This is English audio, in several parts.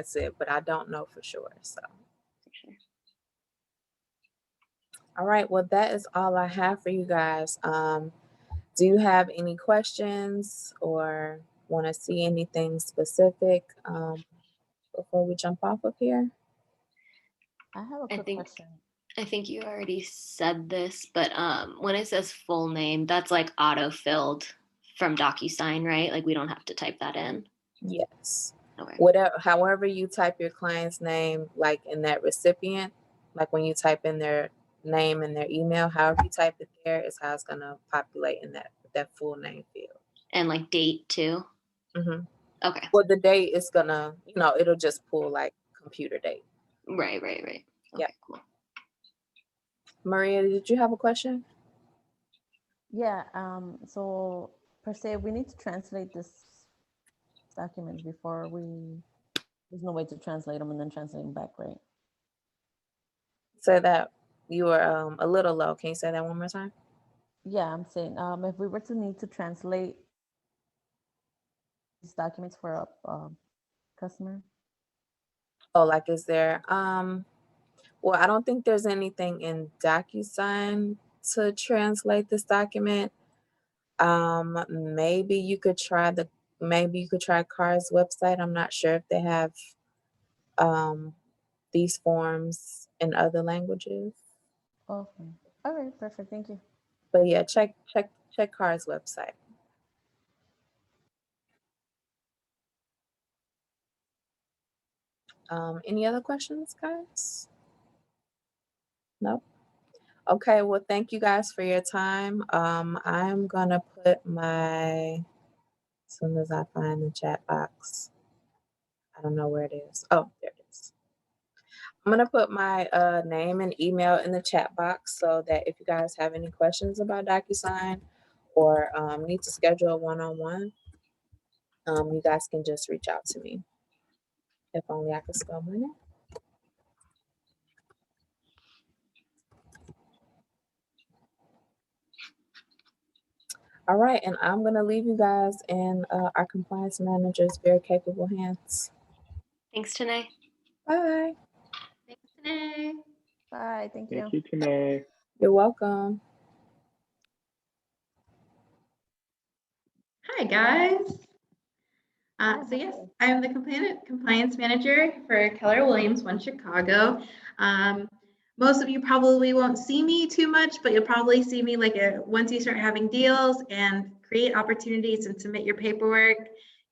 that's it, but I don't know for sure. So, Sure. all right. Well, that is all I have for you guys. Do you have any questions or want to see anything specific before we jump off of here? I have a I quick think question. I think you already said this, but when it says full name, that's like auto-filled from DocuSign, right? Like we don't have to type that in. Yes. Okay. Whatever, however you type your client's name, like in that recipient, like when you type in their name and their email, however you type it there is how it's gonna populate in that full name field. And like date too. Mm-hmm. Okay. Well, the date is gonna, it'll just pull like computer date. Right. Okay, Yep. cool. Maria, did you have a question? Yeah. So per se, we need to translate this documents before there's no way to translate them and then translate them back, right? Say that you were a little low. Can you say that one more time? Yeah, I'm saying if we were to need to translate these documents for a customer. Oh, like is there well, I don't think there's anything in DocuSign to translate this document. Maybe you could try CAR's website. I'm not sure if they have these forms in other languages. Okay. All right. Perfect. Thank you. But yeah, check CAR's website. Any other questions, guys? Nope. Okay, well, thank you guys for your time. I'm gonna put as soon as I find the chat box. I don't know where it is. Oh, there it is. I'm gonna put my name and email in the chat box so that if you guys have any questions about DocuSign or need to schedule a one-on-one, you guys can just reach out to me. If only I could spell my name. All right, and I'm gonna leave you guys in our compliance manager's very capable hands. Thanks, Tanae. Bye. Thanks, Tanae. Bye. Thank you. Thank you, Tanae. You're welcome. Hi, guys. Hi, So yes, hi. I'm the compliance manager for Keller Williams One Chicago. Most of you probably won't see me too much, but you'll probably see me once you start having deals and create opportunities and submit your paperwork.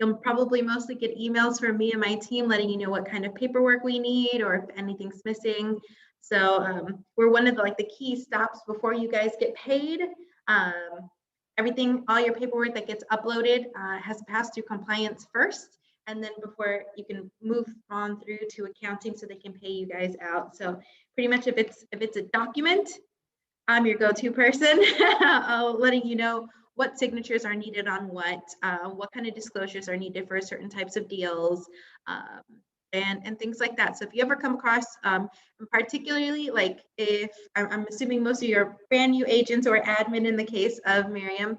You'll probably mostly get emails from me and my team letting you know what kind of paperwork we need or if anything's missing. So we're one of the key stops before you guys get paid. Everything, all your paperwork that gets uploaded has passed through compliance first, and then before you can move on through to accounting so they can pay you guys out. So pretty much if it's a document, I'm your go-to person, letting you know what signatures are needed on what kind of disclosures are needed for certain types of deals, and things like that. So if you ever come across, particularly if I'm assuming most of your brand new agents or admin in the case of Miriam,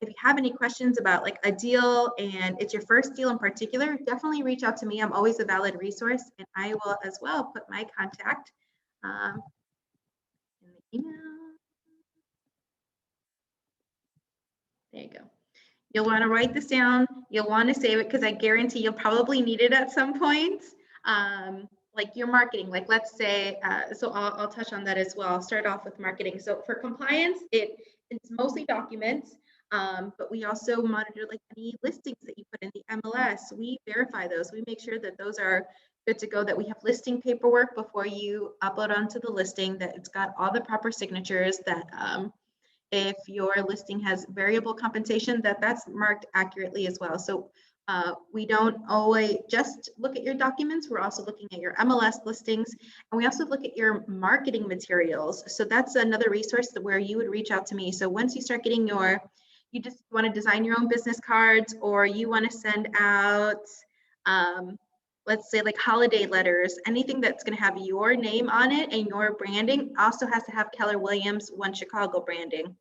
if you have any questions about a deal and it's your first deal in particular, definitely reach out to me. I'm always a valid resource, and I will as well put my contact in the email. There you go. You'll want to write this down. You'll want to save it because I guarantee you'll probably need it at some point. Like your marketing, let's say, so I'll touch on that as well. I'll start off with marketing. So for compliance, it's mostly documents, but we also monitor any listings that you put in the MLS. We verify those. We make sure that those are good to go, that we have listing paperwork before you upload onto the listing, that it's got all the proper signatures, that if your listing has variable compensation, that's marked accurately as well. So we don't always just look at your documents. We're also looking at your MLS listings, and we also look at your marketing materials. So that's another resource where you would reach out to me. So once you start getting you just want to design your own business cards, or you want to send out, let's say holiday letters, anything that's going to have your name on it and your branding also has to have Keller Williams One Chicago branding.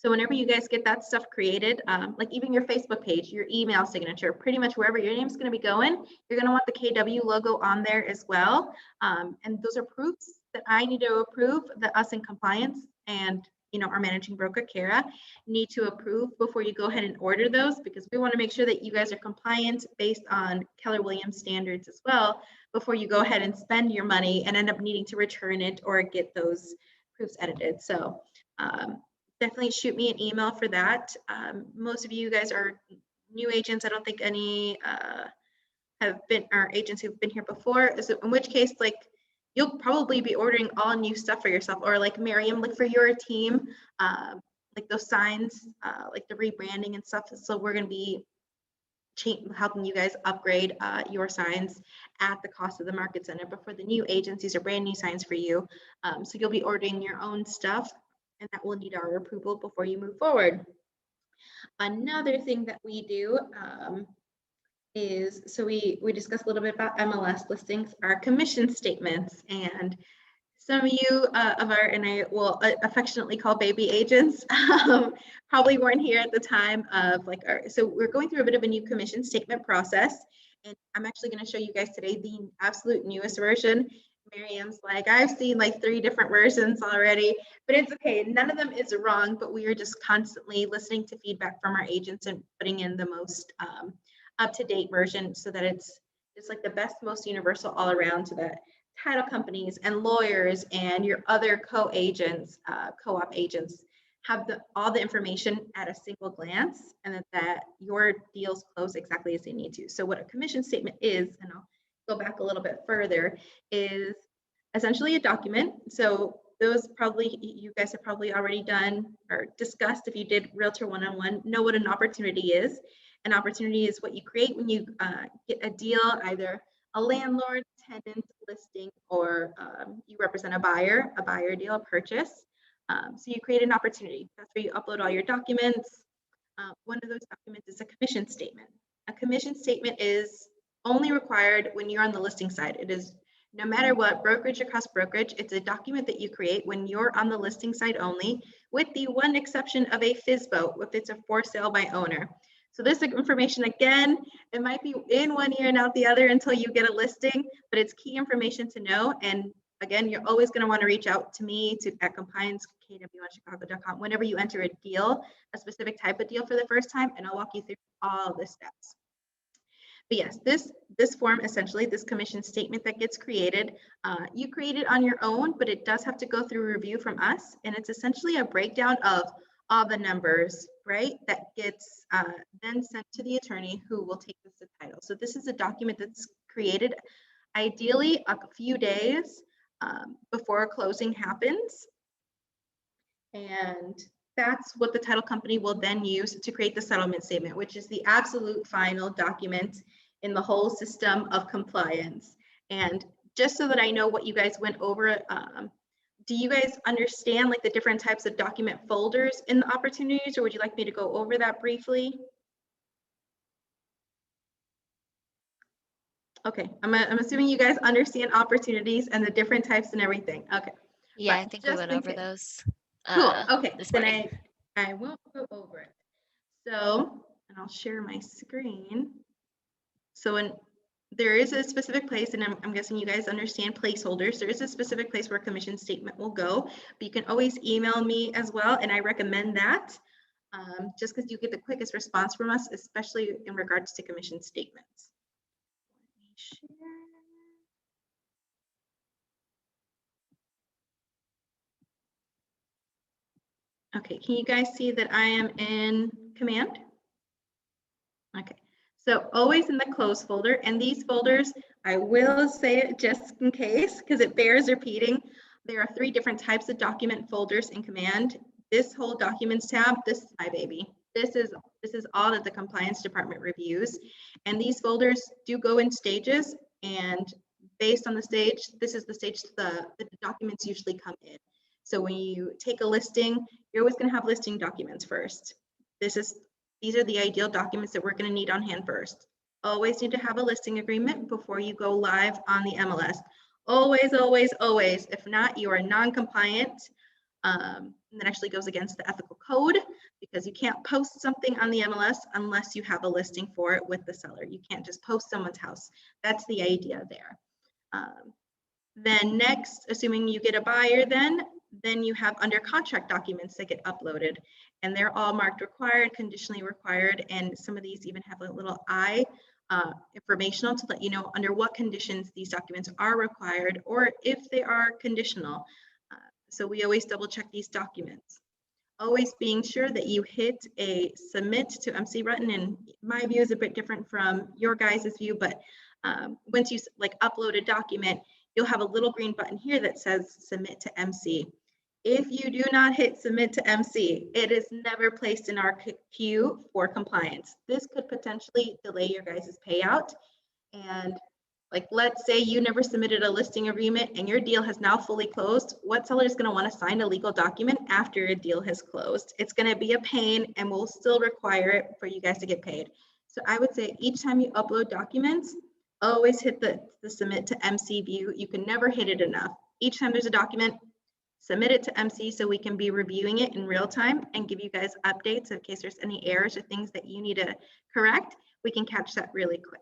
So whenever you guys get that stuff created, like even your Facebook page, your email signature, pretty much wherever your name's going to be going, you're going to want the KW logo on there as well. And those are proofs that I need to approve, that us in compliance and our managing broker, Kara, need to approve before you go ahead and order those, because we want to make sure that you guys are compliant based on Keller Williams standards as well before you go ahead and spend your money and end up needing to return it or get those proofs edited. So definitely shoot me an email for that. Most of you guys are new agents. I don't think any have been our agents who've been here before. So in which case, like, you'll probably be ordering all new stuff for yourself, or like Miriam, like for your team, like those signs, like the rebranding and stuff. So we're going to be helping you guys upgrade your signs at the cost of the market center. But for the new agents, these are brand new signs for you. So you'll be ordering your own stuff, and that will need our approval before you move forward. Another thing that we do is, so we discussed a little bit about MLS listings, our commission statements, and some of you and I will affectionately call baby agents, probably weren't here at the time of so we're going through a bit of a new commission statement process, and I'm actually going to show you guys today the absolute newest version. Miriam's like, I've seen like 3 different versions already, but it's okay. None of them is wrong, but we are just constantly listening to feedback from our agents and putting in the most up-to-date version so that it's like the best, most universal all around, so that title companies and lawyers and your other co-agents, co-op agents have all the information at a single glance, and that your deals close exactly as they need to. So what a commission statement is, and I'll go back a little bit further, is essentially a document. So those probably, you guys have probably already done or discussed, if you did Realtor One-on-One, know what an opportunity is. An opportunity is what you create when you get a deal, either a landlord, tenant, listing, or you represent a buyer deal, a purchase. So you create an opportunity. That's where you upload all your documents. One of those documents is a commission statement. A commission statement is only required when you're on the listing side. It is, no matter what, brokerage across brokerage, it's a document that you create when you're on the listing side only, with the one exception of a FSBO, if it's a for sale by owner. So this information, again, it might be in one ear and out the other until you get a listing, but it's key information to know. And again, you're always going to want to reach out to me at compliance@kw1chicago.com whenever you enter a deal, a specific type of deal for the first time, and I'll walk you through all the steps. But yes, this form, essentially, this commission statement that gets created, you create it on your own, but it does have to go through review from us. And it's essentially a breakdown of all the numbers, right, that gets then sent to the attorney who will take this to title. So this is a document that's created ideally a few days before closing happens. And that's what the title company will then use to create the settlement statement, which is the absolute final document in the whole system of compliance. And just so that I know what you guys went over, do you guys understand like the different types of document folders in the opportunities, or would you like me to go over that briefly? Okay, I'm assuming you guys understand opportunities and the different types and everything. Okay. Yeah, But I think we just went in over case. those. Cool. Okay, This then morning. I won't go over it. So, and I'll share my screen. So when there is a specific place, and I'm guessing you guys understand placeholders, there is a specific place where a commission statement will go, but you can always email me as well, and I recommend that just because you get the quickest response from us, especially in regards to commission statements. Let me share. Okay, can you guys see that I am in Command? Okay, so always in the close folder, and these folders, I will say it just in case, because it bears repeating. There are 3 different types of document folders in Command. This whole Documents tab, this is my baby. This is all that the compliance department reviews, and these folders do go in stages, and based on the stage, this is the stage the documents usually come in. So when you take a listing, you're always going to have listing documents first. These are the ideal documents that we're going to need on hand first. Always need to have a listing agreement before you go live on the MLS. Always, always, always. If not, you are non-compliant. and that actually goes against the ethical code because you can't post something on the MLS unless you have a listing for it with the seller. You can't just post someone's house. That's the idea there. Then next, assuming you get a buyer, then you have under contract documents that get uploaded, and they're all marked required, conditionally required, and some of these even have a little I informational to let you know under what conditions these documents are required or if they are conditional. So we always double check these documents. Always being sure that you hit a submit to MC Rutten, and my view is a bit different from your guys' view, but once you like upload a document, you'll have a little green button here that says submit to MC. If you do not hit submit to MC, it is never placed in our queue for compliance. This could potentially delay your guys' payout. And like, let's say you never submitted a listing agreement and your deal has now fully closed. What seller is going to want to sign a legal document after a deal has closed? It's going to be a pain and we'll still require it for you guys to get paid. So I would say each time you upload documents, always hit the submit to MC view. You can never hit it enough. Each time there's a document, submit it to MC so we can be reviewing it in real time and give you guys updates in case there's any errors or things that you need to correct. We can catch that really quick.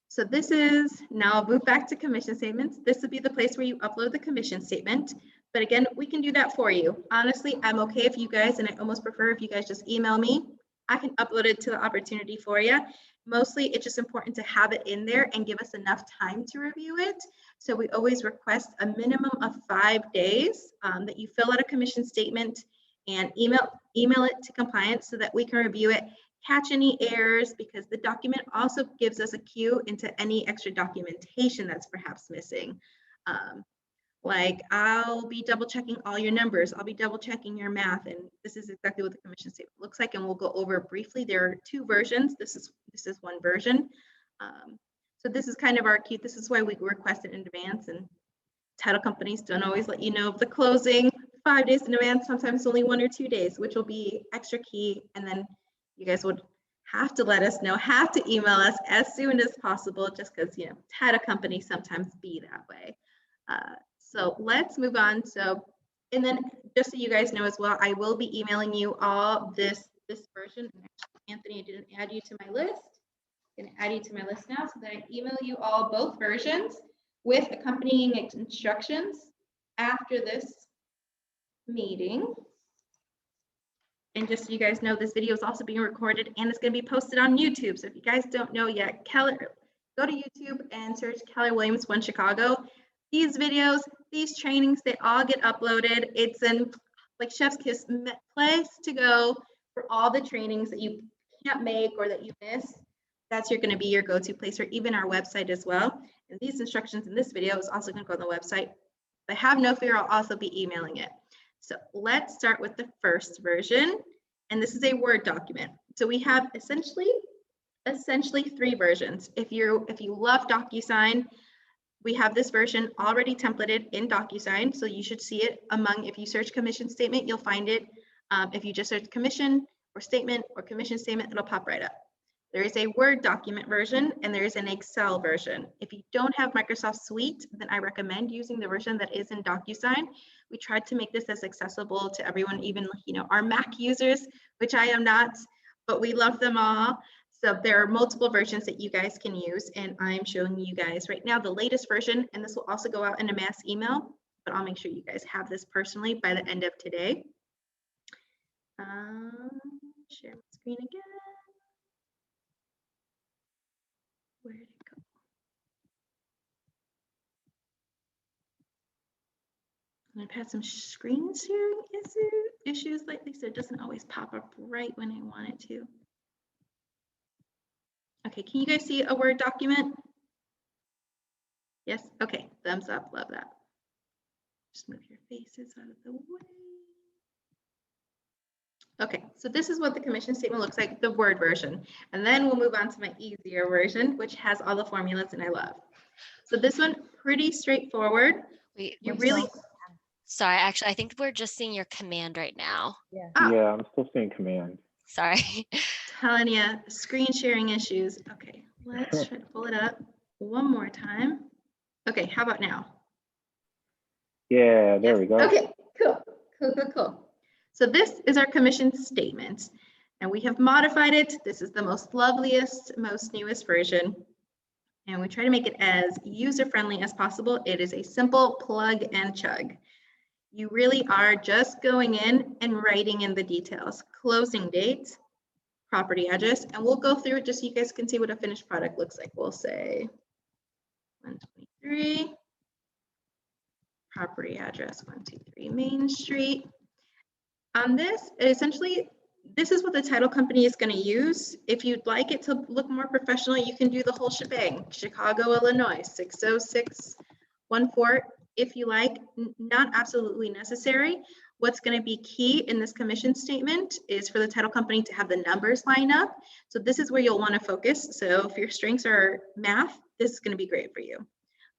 So this is, now I'll move back to commission statements. This would be the place where you upload the commission statement. But again, we can do that for you. Honestly, I'm okay if you guys, and I almost prefer if you guys just email me. I can upload it to the opportunity for you. Mostly, it's just important to have it in there and give us enough time to review it. So we always request a minimum of 5 days that you fill out a commission statement and email it to compliance so that we can review it, catch any errors, because the document also gives us a cue into any extra documentation that's perhaps missing. Like I'll be double checking all your numbers. I'll be double checking your math. And this is exactly what the commission statement looks like. And we'll go over briefly. There are 2 versions. This is one version. So this is kind of our cue. This is why we request it in advance, and title companies don't always let you know of the closing 5 days in advance, sometimes only 1 or 2 days, which will be extra key. And then you guys would have to let us know, have to email us as soon as possible, just because, you know, title companies sometimes be that way. So let's move on. So, and then just so you guys know as well, I will be emailing you all this version. Anthony, I didn't add you to my list. I'm going to add you to my list now so that I email you all both versions with accompanying instructions after this meeting. And just so you guys know, this video is also being recorded and it's going to be posted on YouTube. So if you guys don't know yet, Keller, go to YouTube and search Keller Williams One Chicago. These videos, these trainings, they all get uploaded. It's in like chef's kiss place to go for all the trainings that you can't make or that you miss. That's going to be your go-to place, or even our website as well. And these instructions in this video is also going to go on the website. But have no fear, I'll also be emailing it. So let's start with the first version. And this is a Word document. So we have essentially 3 versions. If you love DocuSign, we have this version already templated in DocuSign. So you should see it among, if you search commission statement, you'll find it. If you just search commission or statement or commission statement, it'll pop right up. There is a Word document version and there is an Excel version. If you don't have Microsoft Suite, then I recommend using the version that is in DocuSign. We tried to make this as accessible to everyone, even, you know, our Mac users, which I am not, but we love them all. So there are multiple versions that you guys can use, and I'm showing you guys right now the latest version, and this will also go out in a mass email, but I'll make sure you guys have this personally by the end of today. Share my screen again. Where did it go? I've had some screen sharing issues lately, so it doesn't always pop up right when I want it to. Okay, can you guys see a Word document? Yes, okay, thumbs up, love that. Just move your faces out of the way. Okay, so this is what the commission statement looks like, the Word version. And then we'll move on to my easier version, which has all the formulas and I love. So this one, pretty straightforward. Wait, You really, sorry, actually, I think we're just seeing your command right now. Yeah. Yeah, I'm still seeing command. Sorry. telling you, screen sharing issues. Okay, let's try to pull it up one more time. Okay, how about now? Yeah, there we go. Okay, cool. Cool. So this is our commission statement, and we have modified it. This is the most loveliest, most newest version, and we try to make it as user-friendly as possible. It is a simple plug and chug. You really are just going in and writing in the details. Closing date, property address, and we'll go through it just so you guys can see what a finished product looks like. We'll say 123, property address 123 Main Street. On this, essentially, this is what the title company is going to use. If you'd like it to look more professional, you can do the whole shebang. Chicago, Illinois, 60614. If you like, not absolutely necessary. What's going to be key in this commission statement is for the title company to have the numbers line up. So this is where you'll want to focus. So if your strengths are math, this is going to be great for you.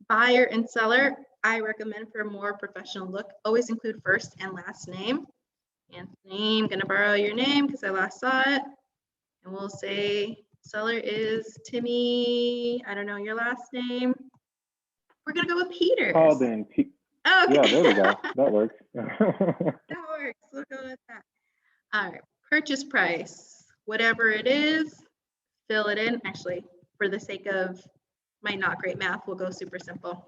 Buyer and seller, I recommend for a more professional look, always include first and last name. Anthony, I'm going to borrow your name because I last saw it. And we'll say seller is Timmy. I don't know your last name. We're going to go with Peter. Alden. Oh, okay. Yeah, there we go. That works. That works. We'll go with that. All right. Purchase price, whatever it is, fill it in. Actually, for the sake of my not great math, we'll go super simple.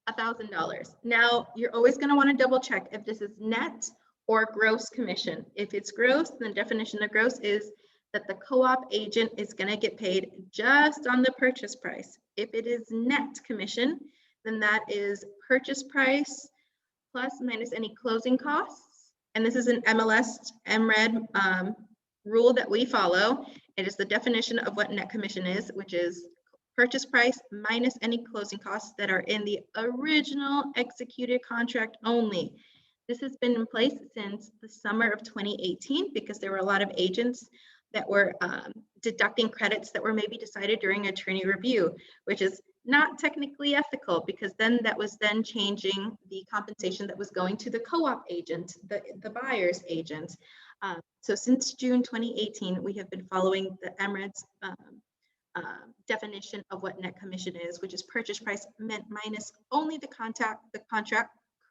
$1,000. Now, you're always going to want to double check if this is net or gross commission. If it's gross, then the definition of gross is that the co-op agent is going to get paid just on the purchase price. If it is net commission, then that is purchase price plus minus any closing costs. And this is an MLS MRED rule that we follow. It is the definition of what net commission is, which is purchase price minus any closing costs that are in the original executed contract only. This has been in place since the summer of 2018 because there were a lot of agents that were deducting credits that were maybe decided during attorney review, which is not technically ethical because then that was then changing the compensation that was going to the co-op agent, the buyer's agent. So since June 2018, we have been following the MRED's definition of what net commission is, which is purchase price minus only the contract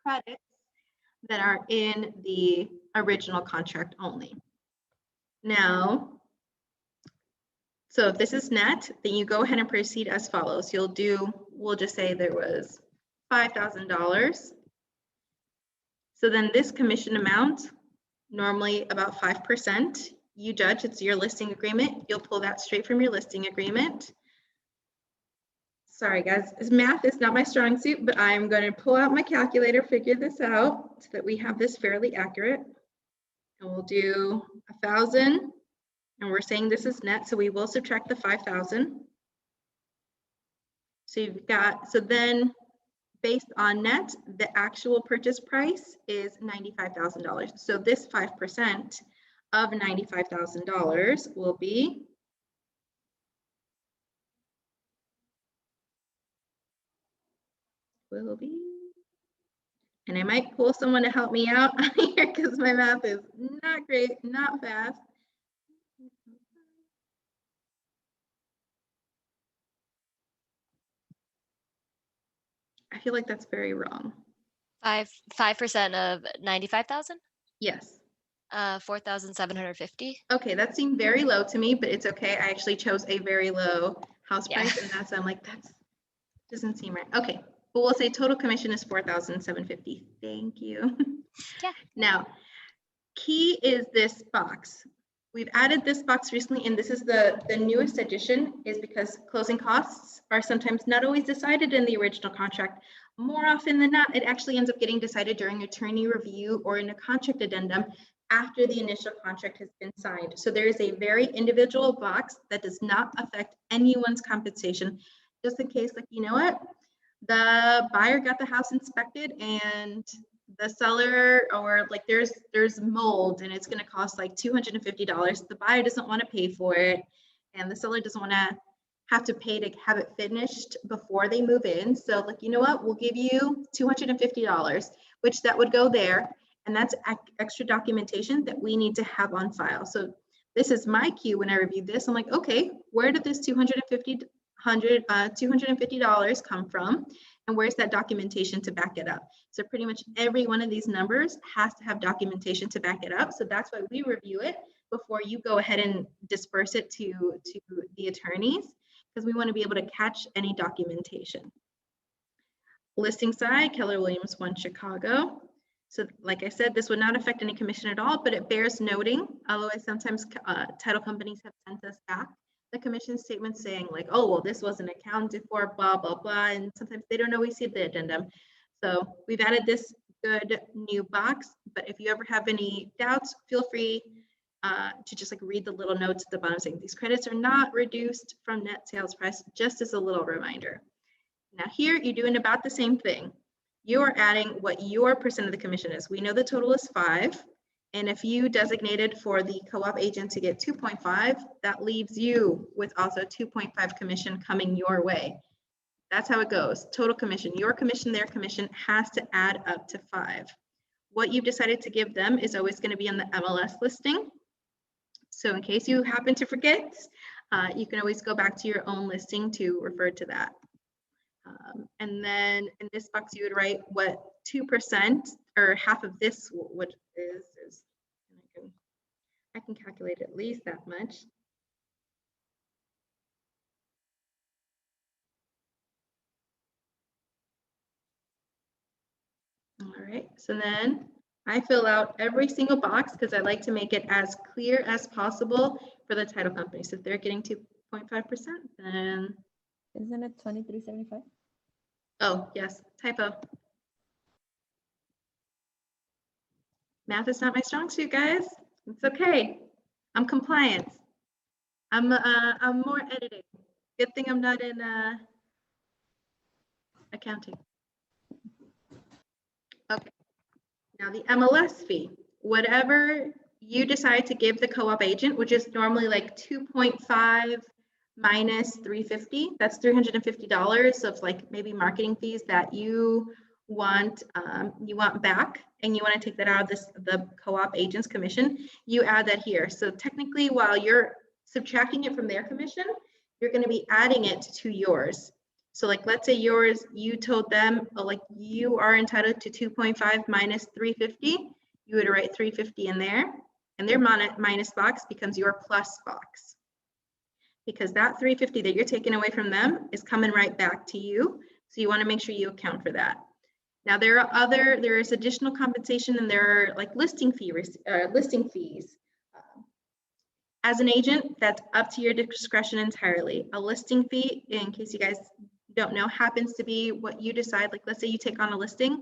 credits that are in the original contract only. Now, so if this is net, then you go ahead and proceed as follows. We'll just say there was $5,000. So then this commission amount, normally about 5%, you judge, it's your listing agreement. You'll pull that straight from your listing agreement. Sorry guys, math is not my strong suit, but I'm going to pull out my calculator, figure this out so that we have this fairly accurate. And we'll do 1,000, and we're saying this is net, so we will subtract the 5,000. So so then based on net, the actual purchase price is $95,000. So this 5% of $95,000 will be and I might pull someone to help me out here because my math is not great, not fast. I feel like that's very wrong. 5% of 95,000? Yes. 4,750. Okay, that seemed very low to me, but it's okay. I actually chose a very low house price, and that's I'm like, that doesn't seem right. Okay, but we'll say total commission is 4,750. Thank you. Yeah. Now, key is this box. We've added this box recently, and this is the newest addition, is because closing costs are sometimes not always decided in the original contract. More often than not, it actually ends up getting decided during attorney review or in a contract addendum after the initial contract has been signed. So there is a very individual box that does not affect anyone's compensation, just in case, like, you know what, the buyer got the house inspected and the seller, or like there's mold and it's going to cost like $250. The buyer doesn't want to pay for it, and the seller doesn't want to have to pay to have it finished before they move in. So like, you know what, we'll give you $250, which that would go there. And that's extra documentation that we need to have on file. So this is my cue when I review this. I'm like, okay, where did this $250 come from? and where's that documentation to back it up. So pretty much every one of these numbers has to have documentation to back it up. So that's why we review it before you go ahead and disperse it to the attorneys, because we want to be able to catch any documentation. Listing side, Keller Williams 1 Chicago. So like I said, this would not affect any commission at all, but it bears noting, although sometimes title companies have sent us back the commission statement saying like, oh, well, this wasn't accounted for, blah, blah, blah. And sometimes they don't always see the addendum. So we've added this good new box, but if you ever have any doubts, feel free to just like read the little notes at the bottom saying these credits are not reduced from net sales price, just as a little reminder. Now here you're doing about the same thing. You are adding what your percent of the commission is. We know the total is 5. And if you designated for the co-op agent to get 2.5, that leaves you with also 2.5 commission coming your way. That's how it goes. Total commission, your commission, their commission has to add up to 5. What you've decided to give them is always going to be on the MLS listing. So in case you happen to forget, you can always go back to your own listing to refer to that. And then in this box, you would write what 2% or half of this would is. I can calculate at least that much. All right, so then I fill out every single box because I like to make it as clear as possible for the title company. So if they're getting 2.5%, then. Isn't it 2375? Oh, yes, typo. Math is not my strong suit, guys. It's okay. I'm compliant. I'm more editing. Good thing I'm not in accounting. Okay. Now the MLS fee, whatever you decide to give the co-op agent, which is normally like 2.5 minus 350, that's $350 of like maybe marketing fees that you want back, and you want to take that out of the co-op agent's commission, you add that here. So technically, while you're subtracting it from their commission, you're going to be adding it to yours. So like, let's say yours, you told them, oh, like you are entitled to 2.5 minus 350. You would write 350 in there, and their minus box becomes your plus box. Because that 350 that you're taking away from them is coming right back to you. So you want to make sure you account for that. Now there is additional compensation, and there are like listing fees. As an agent, that's up to your discretion entirely. A listing fee, in case you guys don't know, happens to be what you decide. Like, let's say you take on a listing,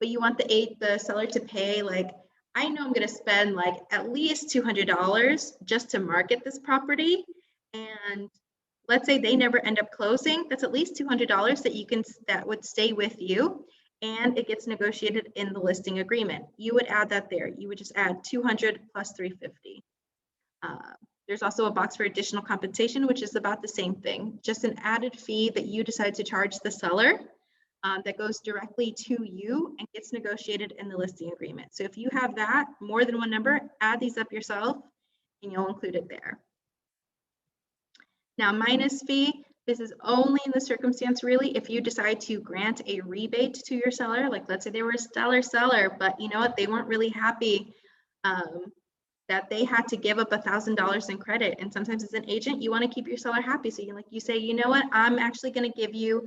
but you want the seller to pay, like, I know I'm going to spend like at least $200 just to market this property. And let's say they never end up closing. That's at least $200 that would stay with you, and it gets negotiated in the listing agreement. You would add that there. You would just add 200 plus 350. There's also a box for additional compensation, which is about the same thing, just an added fee that you decide to charge the seller that goes directly to you and gets negotiated in the listing agreement. So if you have that, more than one number, add these up yourself and you'll include it there. Now, minus fee, this is only in the circumstance really if you decide to grant a rebate to your seller. Like, let's say they were a stellar seller, but you know what, they weren't really happy that they had to give up $1,000 in credit. And sometimes as an agent, you want to keep your seller happy. So you say, you know what, I'm actually going to give you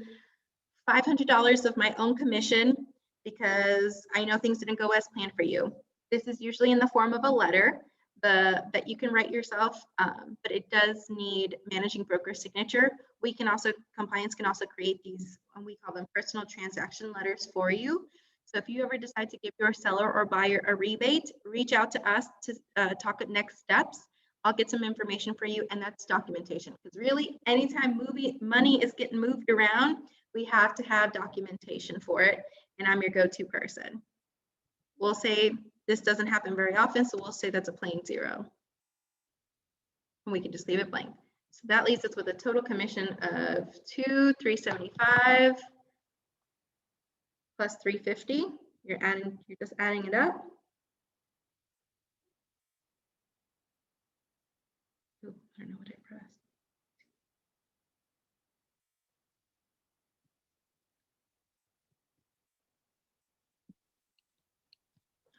$500 of my own commission because I know things didn't go as planned for you. This is usually in the form of a letter that you can write yourself, but it does need managing broker signature. Compliance can also create these, we call them personal transaction letters for you. So if you ever decide to give your seller or buyer a rebate, reach out to us to talk at next steps. I'll get some information for you, and that's documentation. Because really, anytime money is getting moved around, we have to have documentation for it, and I'm your go-to person. We'll say this doesn't happen very often, so we'll say that's a plain 0. And we can just leave it blank. So that leaves us with a total commission of $2,375 plus 350. You're just adding it up. Oh, I don't know what I pressed.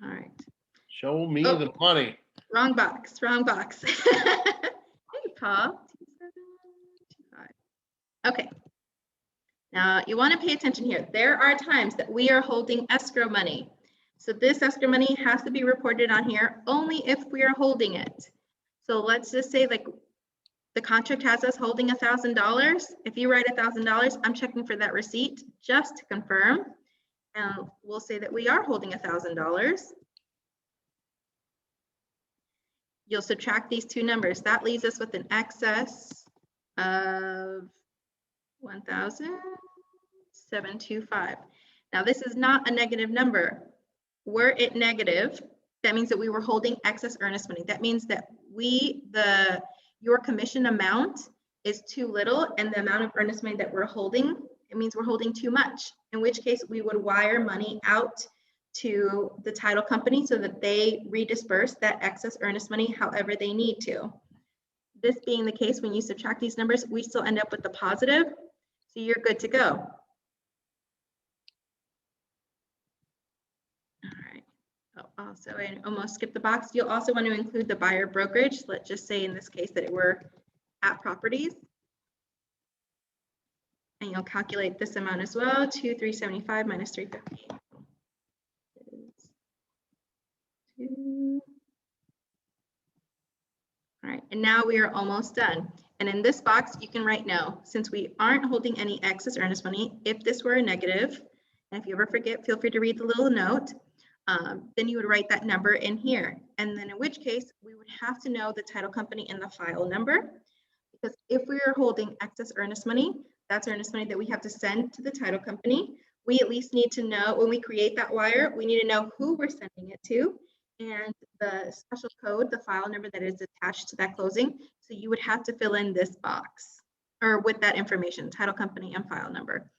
All right. Show me Oh. the money. Wrong box, wrong box. Hey, Paul. 2725. Okay. Now you want to pay attention here. There are times that we are holding escrow money. So this escrow money has to be reported on here only if we are holding it. So let's just say like the contract has us holding $1,000. If you write $1,000, I'm checking for that receipt just to confirm. And we'll say that we are holding $1,000. You'll subtract these two numbers. That leaves us with an excess of 1,725. Now this is not a negative number. Were it negative, that means that we were holding excess earnest money. That means that your commission amount is too little, and the amount of earnest money that we're holding, it means we're holding too much, in which case we would wire money out to the title company so that they redisperse that excess earnest money however they need to. This being the case, when you subtract these numbers, we still end up with the positive, so you're good to go. All right. Oh, also, I almost skipped the box. You'll also want to include the buyer brokerage. Let's just say in this case that we're at properties. And you'll calculate this amount as well, 2,375 minus 350. All right, and now we are almost done. And in this box, you can write no. Since we aren't holding any excess earnest money, if this were a negative, and if you ever forget, feel free to read the little note, then you would write that number in here. And then in which case, we would have to know the title company and the file number. Because if we are holding excess earnest money, that's earnest money that we have to send to the title company. We at least need to know, when we create that wire, we need to know who we're sending it to and the special code, the file number that is attached to that closing. So you would have to fill in this box or with that information, title company and file number.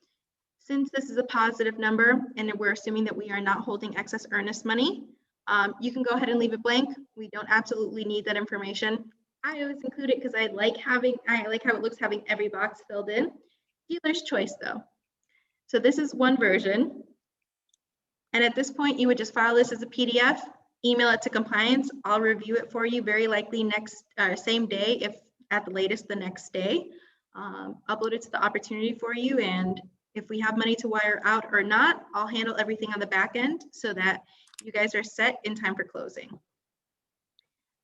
Since this is a positive number and we're assuming that we are not holding excess earnest money, you can go ahead and leave it blank. We don't absolutely need that information. I always include it because I like how it looks having every box filled in. Dealer's choice though. So this is one version. And at this point, you would just file this as a PDF, email it to compliance. I'll review it for you very likely same day, if at the latest the next day. Upload it to the opportunity for you. And if we have money to wire out or not, I'll handle everything on the back end so that you guys are set in time for closing.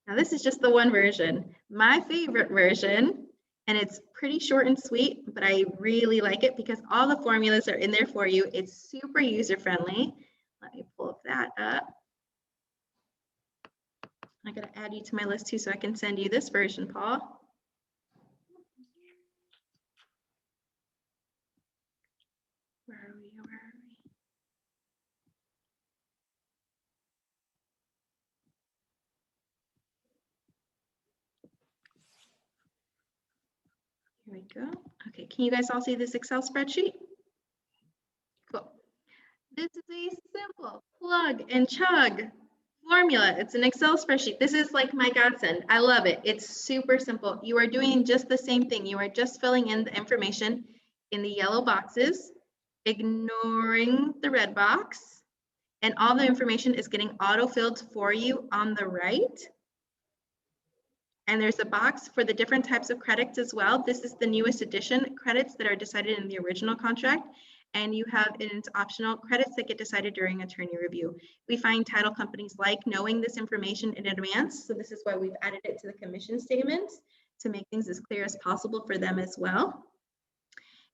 Now this is just the one version. My favorite version, and it's pretty short and sweet, but I really like it because all the formulas are in there for you. It's super user-friendly. Let me pull that up. I gotta add you to my list too so I can send you this version, Paul. Where are we? Here we go. Okay, can you guys all see this Excel spreadsheet? Cool. This is a simple plug and chug formula. It's an Excel spreadsheet. This is like my godsend. I love it. It's super simple. You are doing just the same thing. You are just filling in the information in the yellow boxes, ignoring the red box, and all the information is getting auto-filled for you on the right. And there's a box for the different types of credits as well. This is the newest edition, credits that are decided in the original contract. And you have in its optional credits that get decided during attorney review. We find title companies like knowing this information in advance. So this is why we've added it to the commission statements to make things as clear as possible for them as well.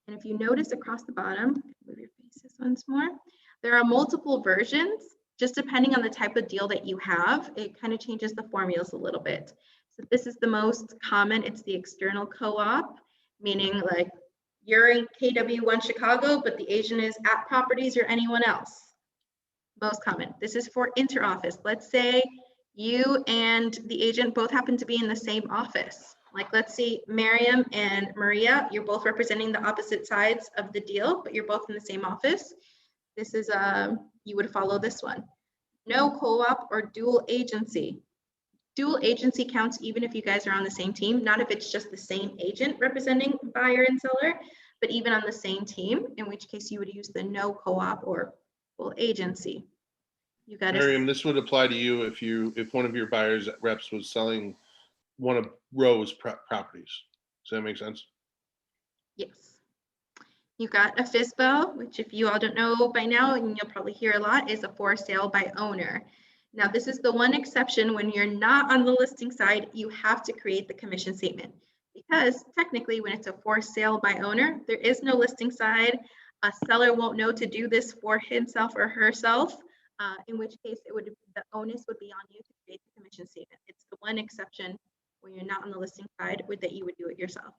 And if you notice across the bottom, move your faces once more, there are multiple versions. Just depending on the type of deal that you have, it kind of changes the formulas a little bit. So this is the most common. It's the external co-op, meaning like you're in KW1 Chicago, but the agent is at Properties or anyone else. Most common. This is for interoffice. Let's say you and the agent both happen to be in the same office. Like let's see, Miriam and Maria, you're both representing the opposite sides of the deal, but you're both in the same office. This is, you would follow this one. No co-op or dual agency. Dual agency counts even if you guys are on the same team, not if it's just the same agent representing buyer and seller, but even on the same team, in which case you would use the no co-op or dual agency. You got Miriam, to, this would apply to you if one of your buyers reps was selling one of Rowe's properties. Does that make sense? yes. You got a FSBO, which if you all don't know by now, and you'll probably hear a lot, is a for sale by owner. Now, this is the one exception when you're not on the listing side, you have to create the commission statement. Because technically when it's a for sale by owner, there is no listing side. A seller won't know to do this for himself or herself, in which case the onus would be on you to create the commission statement. It's the one exception when you're not on the listing side that you would do it yourself.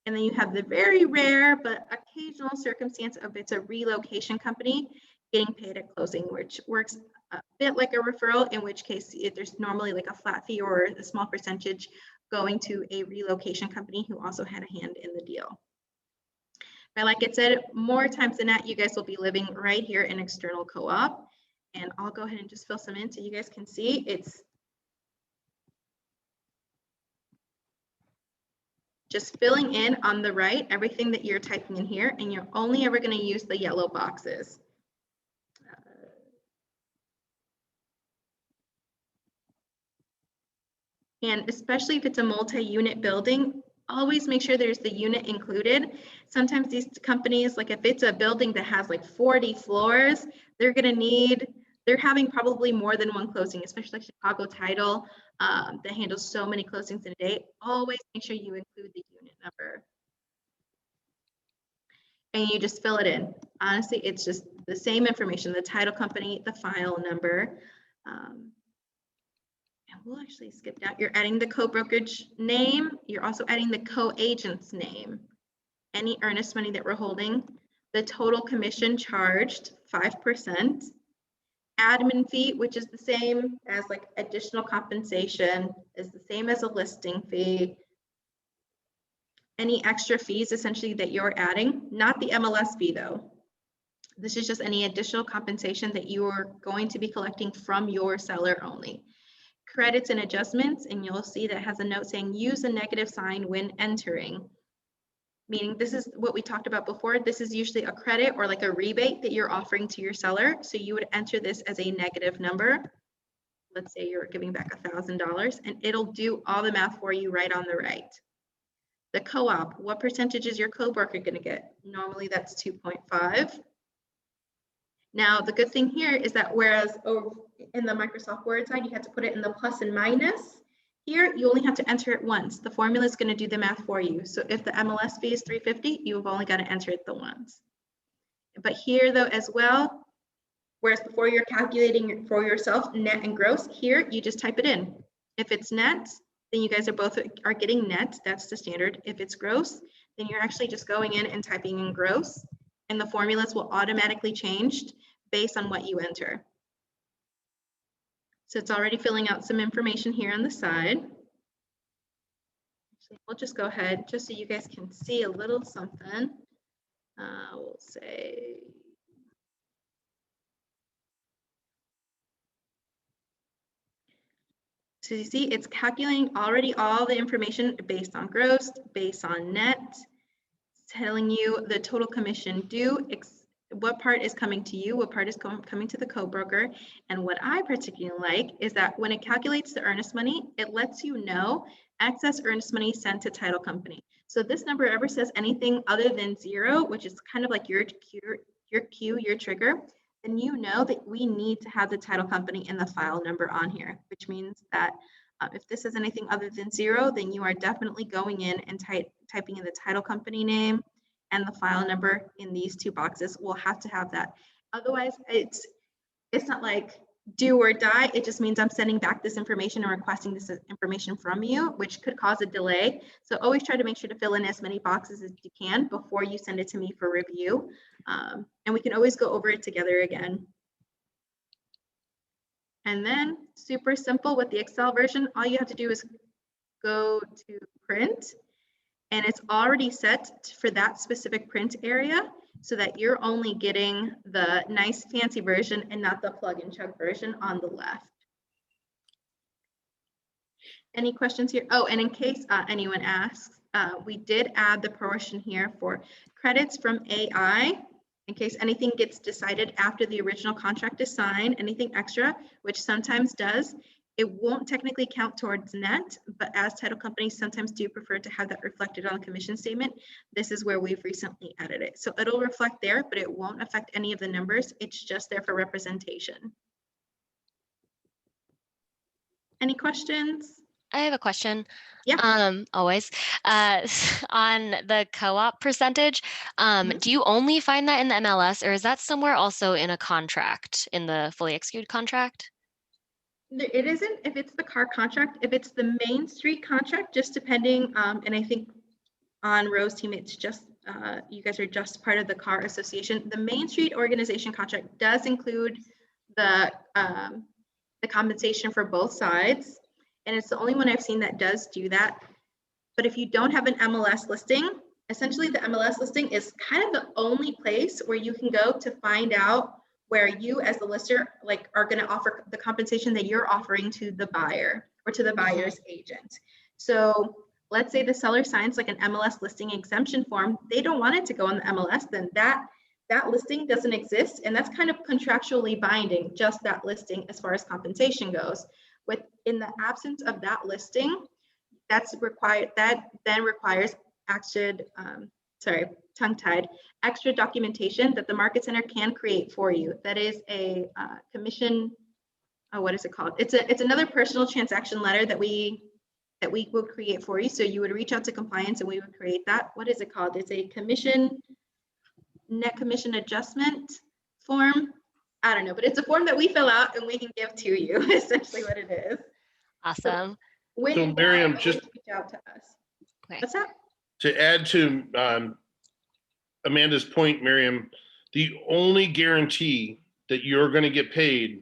And then you have the very rare but occasional circumstance of it's a relocation company getting paid at closing, which works a bit like a referral, in which case there's normally like a flat fee or a small percentage going to a relocation company who also had a hand in the deal. But like I said, more times than not, you guys will be living right here in external co-op. And I'll go ahead and just fill some in so you guys can see. It's just filling in on the right, everything that you're typing in here, and you're only ever going to use the yellow boxes. And especially if it's a multi-unit building, always make sure there's the unit included. Sometimes these companies, like if it's a building that has like 40 floors, they're having probably more than one closing, especially like Chicago Title that handles so many closings in a day. Always make sure you include the unit number. And you just fill it in. Honestly, it's just the same information, the title company, the file number. And we'll actually skip down. You're adding the co-brokerage name. You're also adding the co-agent's name. Any earnest money that we're holding. The total commission charged, 5%. Admin fee, which is the same as like additional compensation, is the same as a listing fee. Any extra fees essentially that you're adding, not the MLS fee though. This is just any additional compensation that you're going to be collecting from your seller only. Credits and adjustments, and you'll see that has a note saying use a negative sign when entering. Meaning this is what we talked about before. This is usually a credit or like a rebate that you're offering to your seller. So you would enter this as a negative number. Let's say you're giving back $1,000 and it'll do all the math for you right on the right. The co-op, what percentage is your co-broker going to get? Normally that's 2.5. Now, the good thing here is that whereas in the Microsoft Word side, you had to put it in the plus and minus, here you only have to enter it once. The formula is going to do the math for you. So if the MLS fee is $350, you've only got to enter it the once. But here though as well, whereas before you're calculating for yourself net and gross, here you just type it in. If it's net, then you guys are getting net, that's the standard. If it's gross, then you're actually just going in and typing in gross, and the formulas will automatically change based on what you enter. So it's already filling out some information here on the side. Actually, we'll just go ahead just so you guys can see a little something. We'll say, so you see it's calculating already all the information based on gross, based on net, it's telling you the total commission due, what part is coming to you, what part is coming to the co-broker. And what I particularly like is that when it calculates the earnest money, it lets you know excess earnest money sent to title company. So if this number ever says anything other than 0, which is kind of like your cue, your trigger, then you know that we need to have the title company and the file number on here, which means that if this is anything other than 0, then you are definitely going in and typing in the title company name and the file number in these two boxes. We'll have to have that. Otherwise, it's not like do or die. It just means I'm sending back this information and requesting this information from you, which could cause a delay. So always try to make sure to fill in as many boxes as you can before you send it to me for review. And we can always go over it together again. And then super simple with the Excel version, all you have to do is go to print, and it's already set for that specific print area so that you're only getting the nice fancy version and not the plug and chug version on the left. Any questions here? Oh, and in case anyone asks, we did add the portion here for credits from AI. in case anything gets decided after the original contract is signed, anything extra, which sometimes does, it won't technically count towards net, but as title companies sometimes do prefer to have that reflected on the commission statement, this is where we've recently added it. So it'll reflect there, but it won't affect any of the numbers. It's just there for representation. Any questions? I have a question. Yeah. Always. On the co-op percentage, Mhm. do you only find that in the MLS, or is that somewhere also in a contract, in the fully executed contract? It isn't if it's the car contract. If it's the Main Street contract, just depending, and I think on Rose team, it's just, you guys are just part of the car association. The Main Street organization contract does include the compensation for both sides. And it's the only one I've seen that does do that. But if you don't have an MLS listing, essentially the MLS listing is kind of the only place where you can go to find out where you as the lister like are going to offer the compensation that you're offering to the buyer or to the buyer's agent. So let's say the seller signs like an MLS listing exemption form. They don't want it to go on the MLS, then that listing doesn't exist. And that's kind of contractually binding, just that listing as far as compensation goes. In the absence of that listing, that's required, that then requires extra documentation that the market center can create for you. That is a commission, what is it called? It's another personal transaction letter that we will create for you. So you would reach out to compliance and we would create that. What is it called? It's a net commission adjustment form. I don't know, but it's a form that we fill out and we can give to you, essentially what it is. Awesome. When So, in doubt, Miriam, always just- reach out to us. Okay. What's that? To add to Amanda's point, Miriam, the only guarantee that you're going to get paid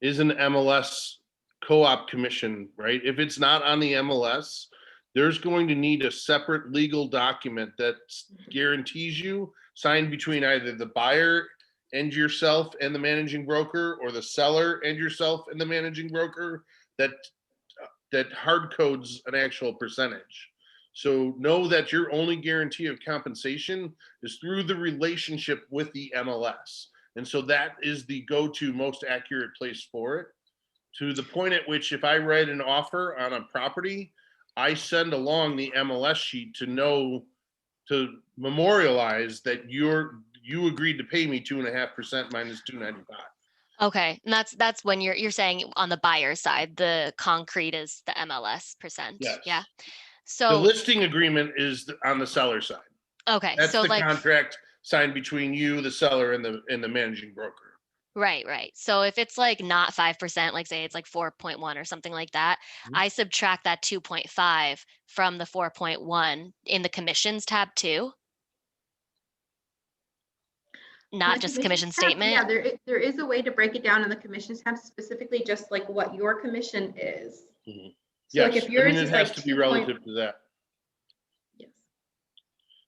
is an MLS co-op commission, right? If it's not on the MLS, there's going to need a separate legal document that guarantees you, signed between either the buyer and yourself and the managing broker, or the seller and yourself and the managing broker, that hard codes an actual percentage. So know that your only guarantee of compensation is through the relationship with the MLS. And so that is the go-to most accurate place for it. To the point at which if I write an offer on a property, I send along the MLS sheet to memorialize that you agreed to pay me 2.5% minus 295. Okay, and that's when you're saying on the buyer side, the concrete is the MLS percent. Yes. Yeah. The So listing agreement is on the seller side. okay, That's so the like contract signed between you, the seller, and the managing broker. right. So if it's like not 5%, like say it's like 4.1 or something like that, Mhm. I subtract that 2.5 from the 4.1 in the commissions tab too. Not The just commissions commission tab, yeah, statement. there is a way to break it down in the commissions tab, specifically just like what your commission is. Mhm. So like Yes, if I yours mean, it is has like to be 2 relative to that. Yes.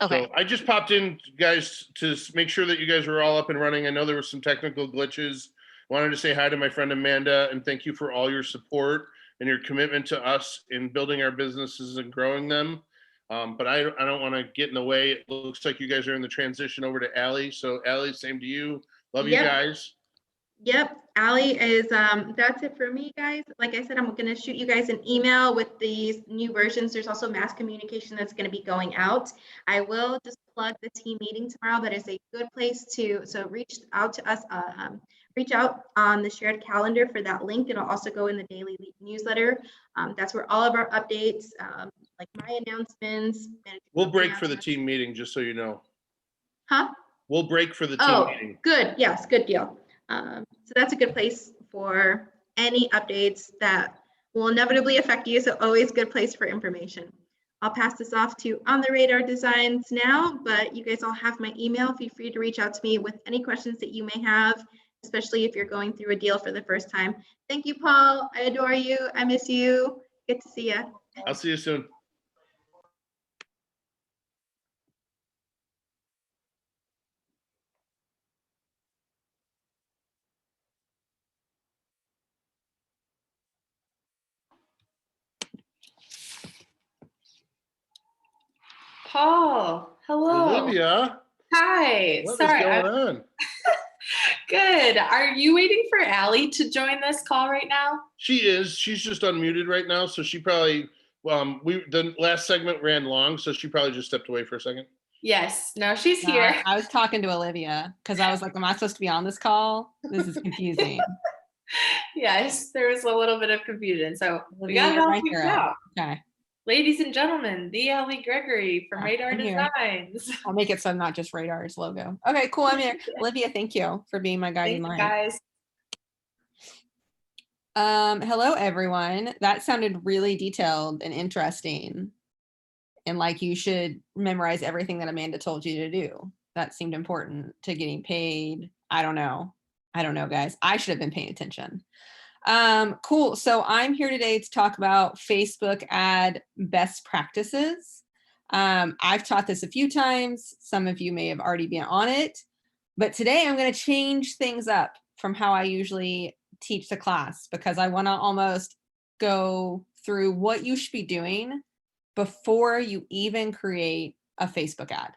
Okay. So I just popped in, guys, to make sure that you guys are all up and running. I know there were some technical glitches. Wanted to say hi to my friend Amanda and thank you for all your support and your commitment to us in building our businesses and growing them. But I don't want to get in the way. It looks like you guys are in the transition over to Allie. So Allie, same to you. Love you Yep. guys. Yep, Allie is, that's it for me, guys. Like I said, I'm gonna shoot you guys an email with these new versions. There's also mass communication that's gonna be going out. I will just plug the team meeting tomorrow. That is a good place so reach out to us, reach out on the shared calendar for that link. It'll also go in the daily newsletter. That's where all of our updates, like my announcements. We'll break for the team meeting, just so you know. Huh? We'll break for the team Oh, meeting. good. Yes, good deal. So that's a good place for any updates that will inevitably affect you. So always good place for information. I'll pass this off to On the Radar Designs now, but you guys all have my email. Feel free to reach out to me with any questions that you may have, especially if you're going through a deal for the first time. Thank you, Paul. I adore you. I miss you. Good to see you. I'll see you soon. Paul, hello. Olivia, Hi. What is Sorry. going on? Good. Are you waiting for Allie to join this call right now? She is. She's just unmuted right now, so she probably. The last segment ran long, so she probably just stepped away for a second. Yes. No, she's No, here. I was talking to Olivia because I was like, am I supposed to be on this call? This is confusing. Yes, there was a little bit of confusion. So we Olivia, got it you're all my figured hero. out. Okay. Ladies and gentlemen, the Ellie Gregory from Yeah, Radar I'm here. Designs. I'll make it so not just Radar's logo. Okay, cool. I'm here. Olivia, thank you for being my guiding Thanks, light. guys. Hello, everyone. That sounded really detailed and interesting. And like you should memorize everything that Amanda told you to do. That seemed important to getting paid. I don't know, guys. I should have been paying attention. Cool. So I'm here today to talk about Facebook ad best practices. I've taught this a few times. Some of you may have already been on it, but today I'm going to change things up from how I usually teach the class because I want to almost go through what you should be doing before you even create a Facebook ad.